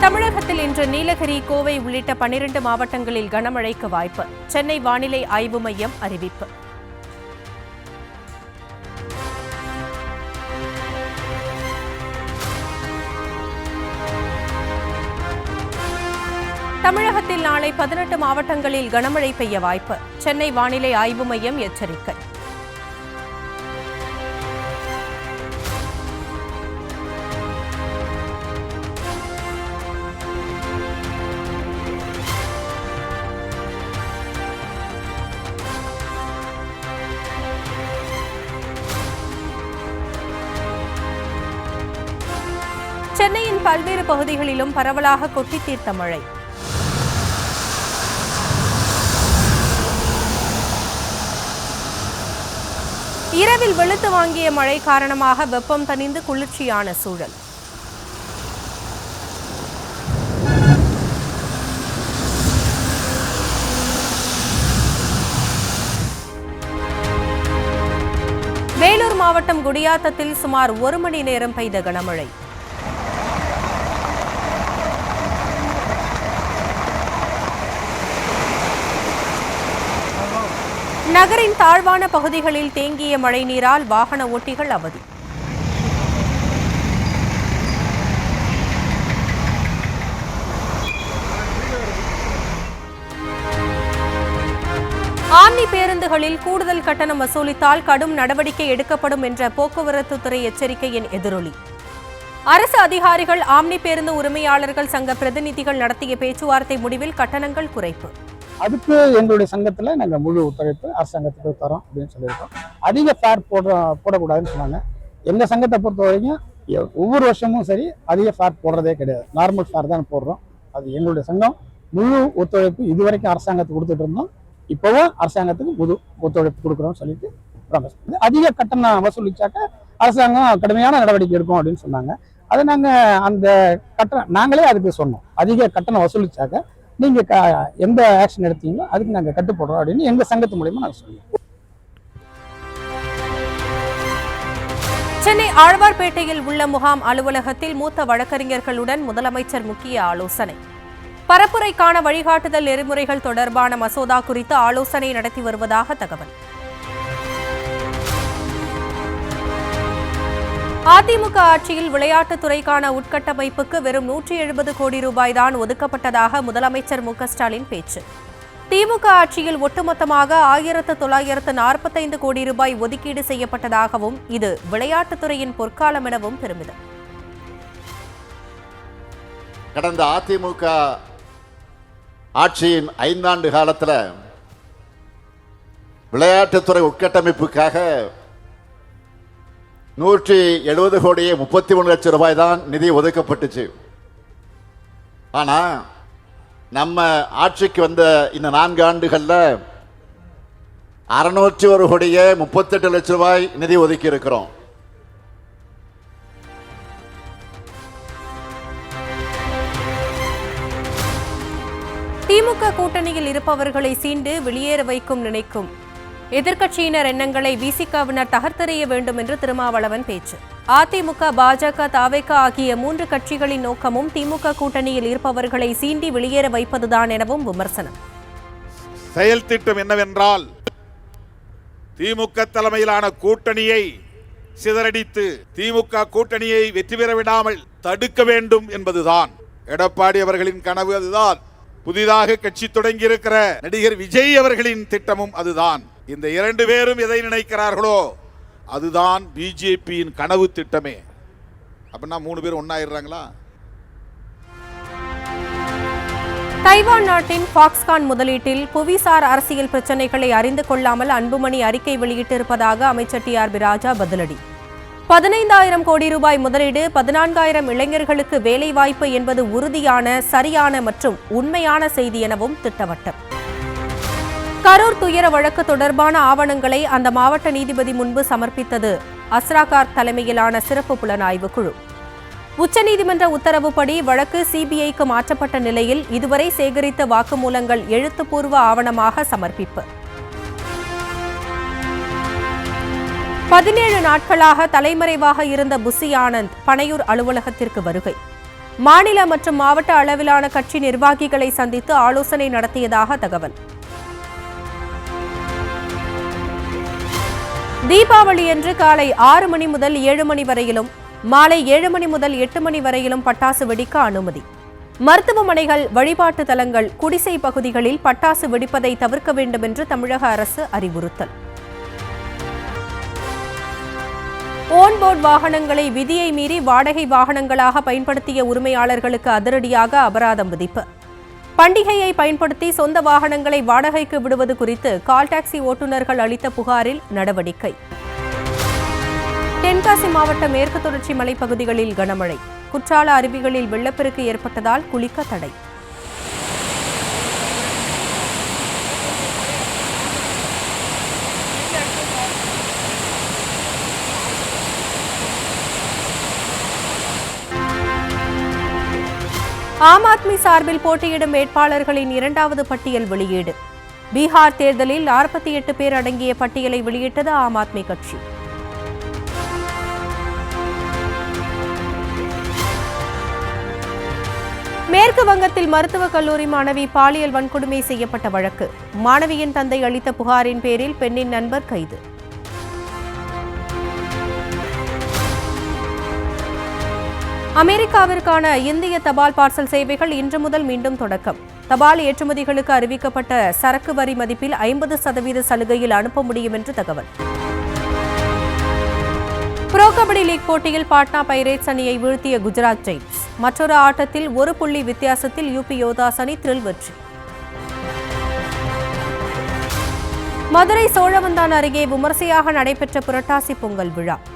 தமிழகத்தில் இன்று நீலகிரி, கோவை உள்ளிட்ட 12 மாவட்டங்களில் கனமழைக்கு வாய்ப்பு. சென்னை வானிலை ஆய்வு மையம் அறிவிப்பு. தமிழகத்தில் நாளை 18 மாவட்டங்களில் கனமழை பெய்ய வாய்ப்பு. சென்னை வானிலை ஆய்வு மையம் எச்சரிக்கை. சென்னையின் பல்வேறு பகுதிகளிலும் பரவலாக கொட்டி தீர்த்த மழை. இரவில் வெளுத்து வாங்கிய மழை காரணமாக வெப்பம் தணிந்து குளிர்ச்சியான சூழல். வேலூர் மாவட்டம் குடியாத்தத்தில் சுமார் 1 மணி நேரம் பெய்த கனமழை. நகரின் தாழ்வான பகுதிகளில் தேங்கிய மழைநீரால் வாகன ஓட்டிகள் அவதி. ஆம்னி பேருந்துகளில் கூடுதல் கட்டணம் வசூலித்தால் கடும் நடவடிக்கை எடுக்கப்படும் என்ற போக்குவரத்து துறை எச்சரிக்கையின் எதிரொலி. அரசு அதிகாரிகள், ஆம்னி பேருந்து உரிமையாளர்கள் சங்க பிரதிநிதிகள் நடத்திய பேச்சுவார்த்தை முடிவில் கட்டணங்கள் குறைப்பு. அதுக்கு எங்களுடைய சங்கத்தில் நாங்கள் முழு ஒத்துழைப்பு அரசாங்கத்துக்கு தரோம் அப்படின்னு சொல்லியிருக்கோம். அதிக ஃபேர் போடக்கூடாதுன்னு சொன்னாங்க. எங்கள் சங்கத்தை பொறுத்த வரைக்கும் ஒவ்வொரு வருஷமும் சரி அதிக ஃபேர் போடுறதே கிடையாது, நார்மல் ஃபேர் தான் போடுறோம். அது எங்களுடைய சங்கம் முழு ஒத்துழைப்பு இதுவரைக்கும் அரசாங்கத்துக்கு கொடுத்துட்டு இருந்தோம். இப்போவும் அரசாங்கத்துக்கு முழு ஒத்துழைப்பு கொடுக்குறோம்னு சொல்லிட்டு ப்ராமிஸ். அதிக கட்டணம் வசூலிச்சாக்க அரசாங்கம் கடுமையான நடவடிக்கை எடுக்கும் அப்படின்னு சொன்னாங்க. அதை நாங்கள் அந்த நாங்களே அதுக்கு சொன்னோம். அதிக கட்டணம் வசூலிச்சாக்க நீங்க எந்த ஆக்ஷன் எடுத்தீங்களோ அதுக்கு நாங்க கட்டுப்படுறோம் அப்படின்னு எங்க சங்கத்து மூலமா நாங்க சொல்லுவோம். சென்னை ஆழ்வார்பேட்டையில் உள்ள முகாம் அலுவலகத்தில் மூத்த வழக்கறிஞர்களுடன் முதலமைச்சர் முக்கிய ஆலோசனை. பரப்புரைக்கான வழிகாட்டுதல் நெறிமுறைகள் தொடர்பான மசோதா குறித்து ஆலோசனை நடத்தி வருவதாக தகவல். அதிமுக ஆட்சியில் விளையாட்டுத்துறைக்கான உட்கட்டமைப்புக்கு வெறும் 170 கோடி ரூபாய் தான் ஒதுக்கப்பட்டதாக முதலமைச்சர் மு.க.ஸ்டாலின் பேச்சு. திமுக ஆட்சியில் ஒட்டுமொத்தமாக 1945 கோடி ரூபாய் ஒதுக்கீடு செய்யப்பட்டதாகவும், இது விளையாட்டுத்துறையின் பொற்காலம் எனவும் பெருமிதம். கடந்த அதிமுக ஆட்சியின் 5 ஆண்டு காலத்தில் விளையாட்டுத்துறை உட்கட்டமைப்புக்காக 170 கோடியே 33 லட்சம் ரூபாய் தான் நிதி ஒதுக்கப்பட்டுச்சு. ஆனால் நம்ம ஆட்சிக்கு வந்த இந்த 4 ஆண்டுகளில் 601 கோடியே 38 லட்சம் ரூபாய் நிதி ஒதுக்கி இருக்கிறோம். திமுக கூட்டணியில் இருப்பவர்களை சீண்டு வெளியேற வைக்கும் நினைக்கும் எதிர்க்கட்சியினர் எண்ணங்களை விசிகவினர் தகர்த்தெறிய வேண்டும் என்று திருமாவளவன் பேச்சு. அதிமுக, பாஜக, தவேக ஆகிய 3 கட்சிகளின் நோக்கமும் திமுக கூட்டணியில் இருப்பவர்களை சீண்டி வெளியேற வைப்பதுதான் எனவும் விமர்சனம். செயல் திட்டம் என்னவென்றால் திமுக தலைமையிலான கூட்டணியை சிதறடித்து திமுக கூட்டணியை வெற்றி பெற விடாமல் தடுக்க வேண்டும் என்பதுதான். எடப்பாடி அவர்களின் கனவு அதுதான். புதிதாக கட்சி தொடங்கி இருக்கிற நடிகர் விஜய் அவர்களின் திட்டமும் அதுதான். இந்த 2 பேரும் எதை நினைக்கிறார்களோ அதுதான் பிஜேபியின் கனவு திட்டமே. அப்படின்னா 3 பேர் ஒன்னாயிடுறாங்களா? தைவான் நாட்டின் ஃபாக்ஸ்கான் முதலீட்டில் புவிசார் அரசியல் பிரச்சினைகளை அறிந்து கொள்ளாமல் அன்புமணி அறிக்கை வெளியிட்டிருப்பதாக அமைச்சர் டி.ஆர்.பி. ராஜா பதிலடி. 15,000 கோடி ரூபாய் முதலீடு, 14,000 இளைஞர்களுக்கு வேலைவாய்ப்பு என்பது உறுதியான, சரியான மற்றும் உண்மையான செய்தி எனவும் திட்டவட்டம். கரூர் துயர வழக்கு தொடர்பான ஆவணங்களை அந்த மாவட்ட நீதிபதி முன்பு சமர்ப்பித்தது அஸ்ராகார் தலைமையிலான சிறப்பு புலனாய்வு குழு. உச்சநீதிமன்ற உத்தரவுப்படி வழக்கு சிபிஐக்கு மாற்றப்பட்ட நிலையில் இதுவரை சேகரித்த வாக்குமூலங்கள் எழுத்துப்பூர்வ ஆவணமாக சமர்ப்பிப்பு. 17 நாட்களாக தலைமறைவாக இருந்த புசி ஆனந்த் பனையூர் அலுவலகத்திற்கு வருகை. மாநில மற்றும் மாவட்ட அளவிலான கட்சி நிர்வாகிகளை சந்தித்து ஆலோசனை நடத்தியதாக தகவல். தீபாவளியன்று காலை 6 மணி முதல் 7 மணி வரையிலும் மாலை 7 மணி முதல் 8 மணி வரையிலும் பட்டாசு வெடிக்க அனுமதி. மருத்துவமனைகள், வழிபாட்டு தலங்கள், குடிசை பகுதிகளில் பட்டாசு வெடிப்பதை தவிர்க்க வேண்டும் என்று தமிழக அரசு அறிவுறுத்தல். ஓன்போர்ட் வாகனங்களை விதியை மீறி வாடகை வாகனங்களாக பயன்படுத்திய உரிமையாளர்களுக்கு அதிரடியாக அபராதம் விதிப்பு. பண்டிகையை பயன்படுத்தி சொந்த வாகனங்களை வாடகைக்கு விடுவது குறித்து கால் டாக்ஸி ஓட்டுநர்கள் அளித்த புகாரில் நடவடிக்கை. தென்காசி மாவட்ட மேற்கு தொடர்ச்சி மலைப்பகுதிகளில் கனமழை. குற்றால அருவிகளில் வெள்ளப்பெருக்கு ஏற்பட்டதால் குளிக்க தடை. ஆம் ஆத்மி சார்பில் போட்டியிடும் வேட்பாளர்களின் 2வது பட்டியல் வெளியீடு. பீகார் தேர்தலில் 48 பேர் அடங்கிய பட்டியலை வெளியிட்டது ஆம் ஆத்மி கட்சி. மேற்கு வங்கத்தில் மருத்துவக் கல்லூரி மாணவி பாலியல் வன்கொடுமை செய்யப்பட்ட வழக்கு. மாணவியின் தந்தை அளித்த புகாரின் பேரில் பெண்ணின் நண்பர் கைது. அமெரிக்காவிற்கான இந்திய தபால் பார்சல் சேவைகள் இன்று முதல் மீண்டும் தொடக்கம். தபால் ஏற்றுமதிகளுக்கு அறிவிக்கப்பட்ட சரக்கு வரி மதிப்பில் 50% சலுகையில் அனுப்ப முடியும் என்று தகவல். புரோ கபடி லீக் போட்டியில் பாட்னா பைரேட்ஸ் அணியை வீழ்த்திய குஜராத் ஜெயின்ஸ். மற்றொரு ஆட்டத்தில் 1 புள்ளி வித்தியாசத்தில் யூபி யோதாஸ் அணி த்ரில் வெற்றி. மதுரை சோழவந்தான் அருகே விமர்சையாக நடைபெற்ற புரட்டாசி பொங்கல் விழா.